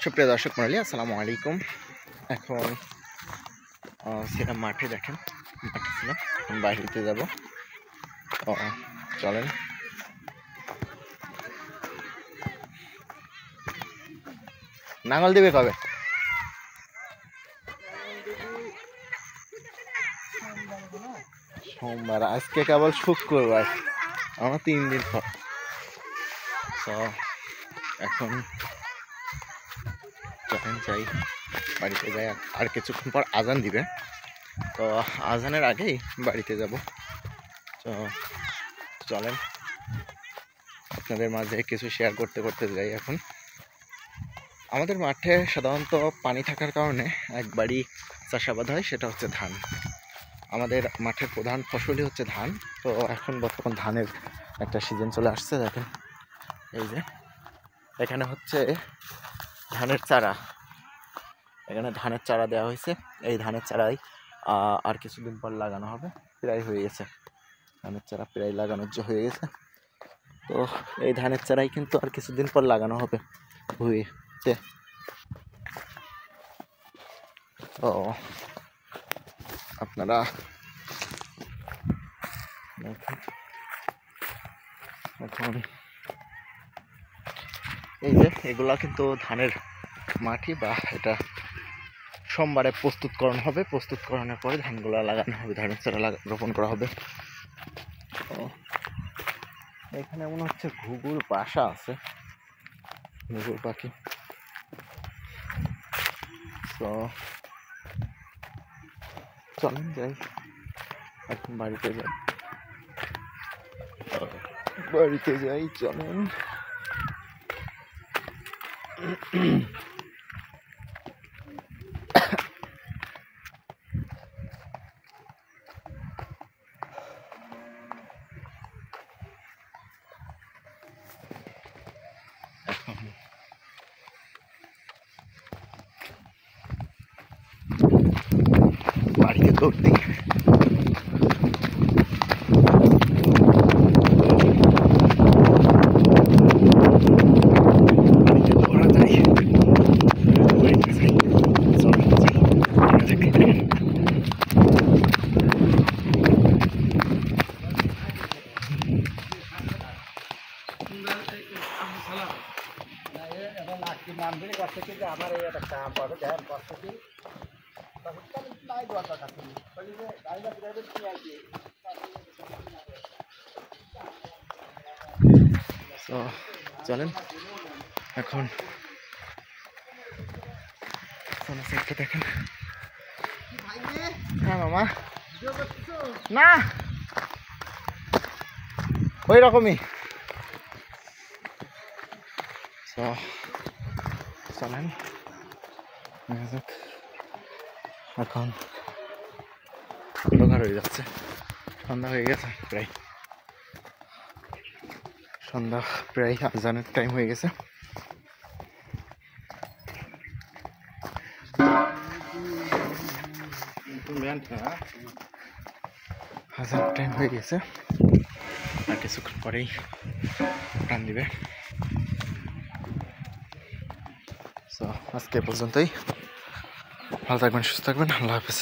সুপ্রিয় দর্শক মণ্ডলী, আসসালামু আলাইকুম। এখন ছিলাম মাঠে, দেখেন মাঠে ছিলাম, বাড়িতে যাব। চলেন। নাঙল দিবে কবে? সোমবার। আজকে কেবল শুক্রবার, আমার 3 দিন পর। তো এখন চলেন যাই, বাড়িতে যাই। আর কিছুক্ষণ পর আজান দিবে, তো আজানের আগেই বাড়িতে যাব। তো চলেন, আপনাদের মাঝে কিছু শেয়ার করতে করতে যাই। এখন আমাদের মাঠে সাধারণত পানি থাকার কারণে একবারই চাষাবাদ হয়, সেটা হচ্ছে ধান। আমাদের মাঠের প্রধান ফসলই হচ্ছে ধান। তো এখন বর্তমান ধানের একটা সিজন চলে আসছে। দেখেন এই যে এখানে হচ্ছে ধানের চারা, এখানে ধানের চারা দেওয়া হয়েছে। এই ধানের চারাই আর কিছুদিন পর লাগানো হবে। প্রায় হয়ে গেছে, ধানের চারা প্রায় লাগানোর হয়ে গেছে। তো এই ধানের চারাই কিন্তু আর কিছুদিন পর লাগানো হবে ভুঁইতে। তো আপনারা এখন এই যে এগুলা কিন্তু ধানের মাটি, বা এটা সোমবারে প্রস্তুতকরণ হবে। প্রস্তুতকরণের পরে ধানগুলা লাগানো হবে, ধানের চারা রোপণ করা হবে। এখানে মনে হচ্ছে ঘুঘুর বাসা আছে, ঘুঘুর পাখি। তো চলেন যাই, এখন বাড়িতে যাই, চলেন। বাড়িতে দৌড়তে আমার এই একটা কাম পাবে, দেন কষ্ট কি চলেন। এখন দেখেন। হ্যাঁ মামা, না ওই রকমই। চলেন, এখন অন্ধকার হয়ে যাচ্ছে, সন্ধ্যা হয়ে গেছে প্রায়, সন্ধ্যা প্রায় আজানের টাইম হয়ে গেছে। আজানের টাইম হয়ে গেছে, আর কিছুক্ষণ পরেই টান দিবে। তো আজকে পর্যন্তই, ভালো থাকবেন, সুস্থ থাকবেন, আল্লাহ হাফেজ।